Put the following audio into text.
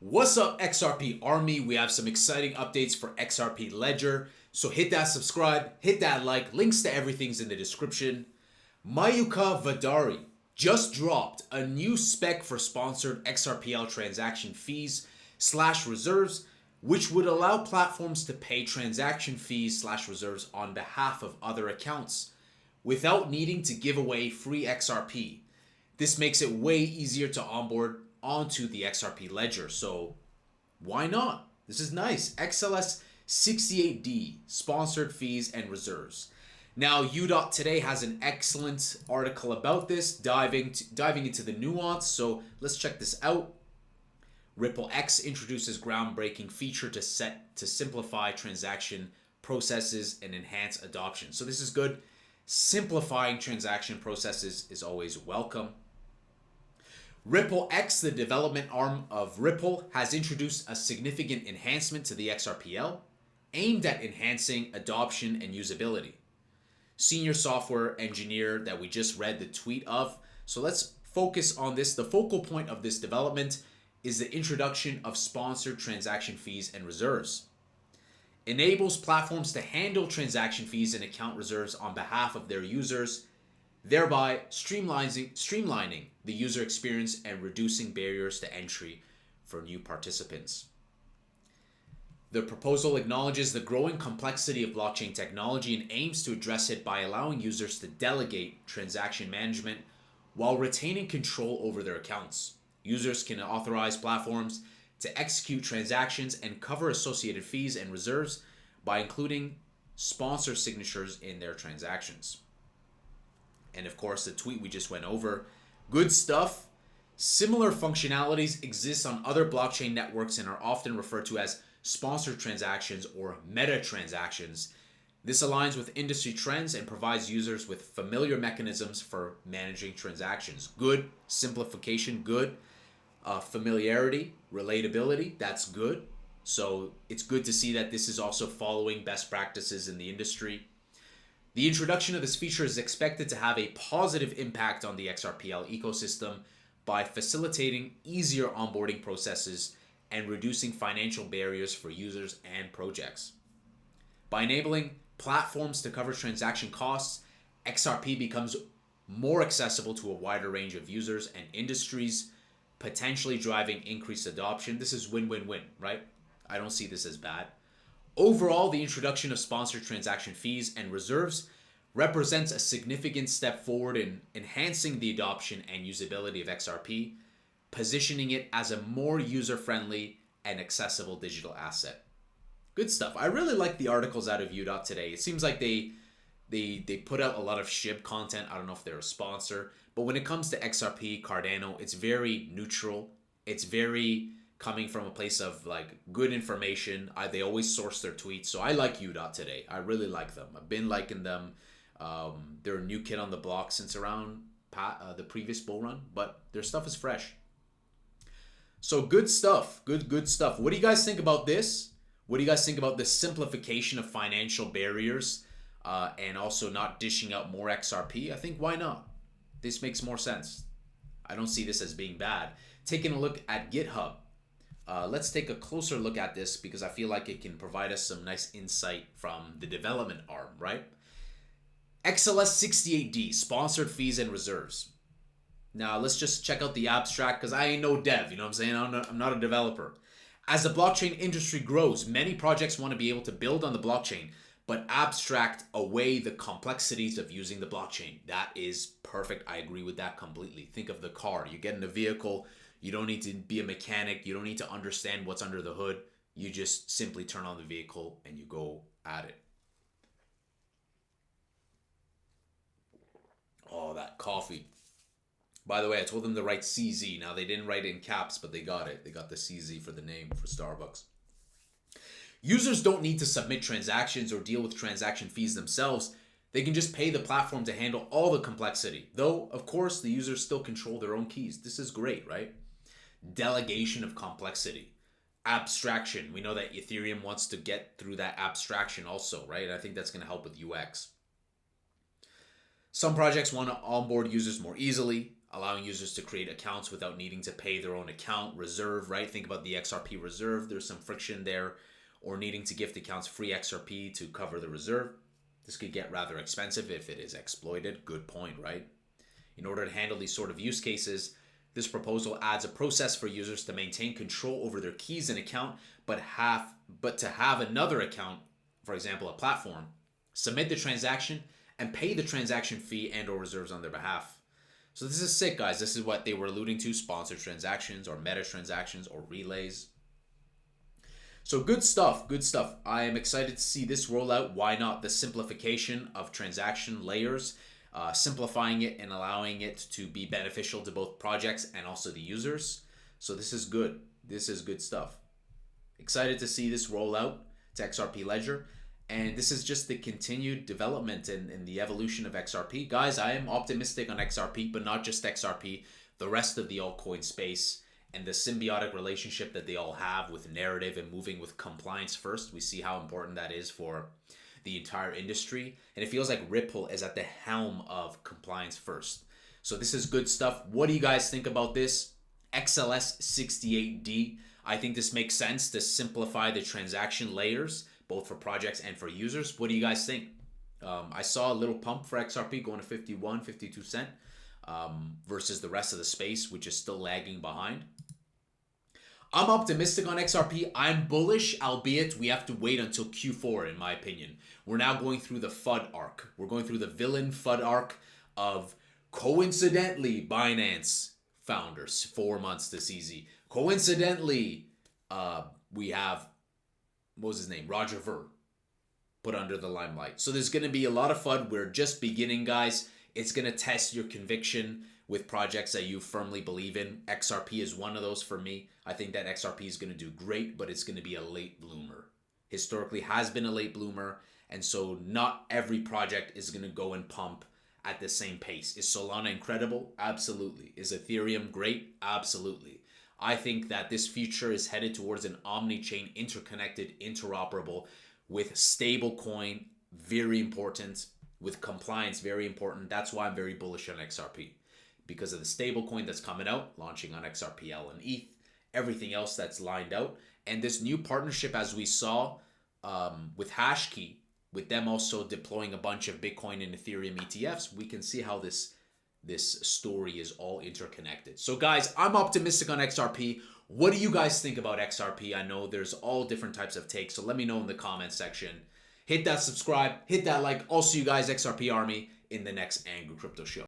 What's up, XRP Army? We have some exciting updates for XRP Ledger. So hit that subscribe, hit that like, links to everything's in the description. Mayuka Vadari just dropped a new spec for sponsored XRPL transaction fees / reserves, which would allow platforms to pay transaction fees / reserves on behalf of other accounts without needing to give away free XRP. This makes it way easier to onboard onto the XRP ledger. So why not? This is nice. XLS 68D, sponsored fees and reserves. Now, Today has an excellent article about this, diving into the nuance. So let's check this out. RippleX introduces groundbreaking feature to simplify transaction processes and enhance adoption. So this is good. Simplifying transaction processes is always welcome. RippleX, the development arm of Ripple, has introduced a significant enhancement to the XRPL aimed at enhancing adoption and usability. Senior software engineer that we just read the tweet of. So let's focus on this. The focal point of this development is the introduction of sponsored transaction fees and reserves. Enables platforms to handle transaction fees and account reserves on behalf of their users, thereby streamlining the user experience and reducing barriers to entry for new participants. The proposal acknowledges the growing complexity of blockchain technology and aims to address it by allowing users to delegate transaction management while retaining control over their accounts. Users can authorize platforms to execute transactions and cover associated fees and reserves by including sponsor signatures in their transactions. And of course, the tweet we just went over. Good stuff. Similar functionalities exist on other blockchain networks and are often referred to as sponsored transactions or meta transactions. This aligns with industry trends and provides users with familiar mechanisms for managing transactions. Good. Simplification, good. Familiarity, relatability, that's good. So it's good to see that this is also following best practices in the industry. The introduction of this feature is expected to have a positive impact on the XRPL ecosystem by facilitating easier onboarding processes and reducing financial barriers for users and projects. By enabling platforms to cover transaction costs, XRP becomes more accessible to a wider range of users and industries, potentially driving increased adoption. This is win-win-win, right? I don't see this as bad. Overall, the introduction of sponsored transaction fees and reserves represents a significant step forward in enhancing the adoption and usability of XRP, positioning it as a more user-friendly and accessible digital asset. Good stuff. I really like the articles out of Today. It seems like they put out a lot of SHIB content. I don't know if they're a sponsor, but when it comes to XRP, Cardano, it's very neutral. It's very coming from a place of like good information. They always source their tweets. So I like Today. I really like them. I've been liking them. They're a new kid on the block since around the previous bull run, but their stuff is fresh. So good stuff. Good stuff. What do you guys think about this? What do you guys think about the simplification of financial barriers and also not dishing out more XRP? I think why not? This makes more sense. I don't see this as being bad. Taking a look at GitHub. Let's take a closer look at this because I feel like it can provide us some nice insight from the development arm, right? XLS 68D, sponsored fees and reserves. Now, let's just check out the abstract because I ain't no dev, you know what I'm saying? I'm not a developer. As the blockchain industry grows, many projects want to be able to build on the blockchain, but abstract away the complexities of using the blockchain. That is perfect. I agree with that completely. Think of the car. You get in a vehicle. You don't need to be a mechanic. You don't need to understand what's under the hood. You just simply turn on the vehicle and you go at it. Oh, that coffee. By the way, I told them to write CZ. Now, they didn't write it in caps, but they got it. They got the CZ for the name for Starbucks. Users don't need to submit transactions or deal with transaction fees themselves. They can just pay the platform to handle all the complexity. Though, of course, the users still control their own keys. This is great, right? Delegation of complexity. Abstraction. We know that Ethereum wants to get through that abstraction also, right? I think that's going to help with UX. Some projects want to onboard users more easily. allowing users to create accounts without needing to pay their own account reserve, right? Think about the XRP reserve. There's some friction there, or needing to gift accounts free XRP to cover the reserve. This could get rather expensive if it is exploited. Good point, right? In order to handle these sort of use cases, this proposal adds a process for users to maintain control over their keys and account, but to have another account, for example, a platform, submit the transaction and pay the transaction fee and or reserves on their behalf. So this is sick, guys. This is what they were alluding to, sponsored transactions or meta transactions or relays. So good stuff, good stuff. I am excited to see this roll out. Why not? The simplification of transaction layers, simplifying it and allowing it to be beneficial to both projects and also the users. So this is good. This is good stuff. Excited to see this roll out to XRP Ledger. And this is just the continued development and the evolution of XRP. Guys, I am optimistic on XRP, but not just XRP, the rest of the altcoin space and the symbiotic relationship that they all have with narrative and moving with compliance first. We see how important that is for the entire industry. And it feels like Ripple is at the helm of compliance first. So this is good stuff. What do you guys think about this? XLS68D. I think this makes sense to simplify the transaction layers, both for projects and for users. What do you guys think? I saw a little pump for XRP going to 51, 52 cent versus the rest of the space, which is still lagging behind. I'm optimistic on XRP. I'm bullish, albeit we have to wait until Q4, in my opinion. We're now going through the FUD arc. We're going through the villain FUD arc of, coincidentally, Binance founders, 4 months to CZ. Coincidentally, we have, what was his name? Roger Ver put under the limelight. So there's going to be a lot of FUD. We're just beginning, guys. It's going to test your conviction with projects that you firmly believe in. XRP is one of those for me. I think that XRP is going to do great, but it's going to be a late bloomer. Historically has been a late bloomer, and so not every project is going to go and pump at the same pace. Is Solana incredible? Absolutely. Is Ethereum great? Absolutely. I think that this future is headed towards an omni-chain, interconnected, interoperable, with stablecoin, very important, with compliance, very important. That's why I'm very bullish on XRP, because of the stablecoin that's coming out, launching on XRPL and ETH, everything else that's lined out. And this new partnership, as we saw with Hashkey, with them also deploying a bunch of Bitcoin and Ethereum ETFs, we can see how this story is all interconnected. So guys, I'm optimistic on XRP. What do you guys think about XRP? I know there's all different types of takes, so let me know in the comment section. Hit that subscribe, hit that like. I'll see you guys, XRP Army, in the next Angry Crypto Show.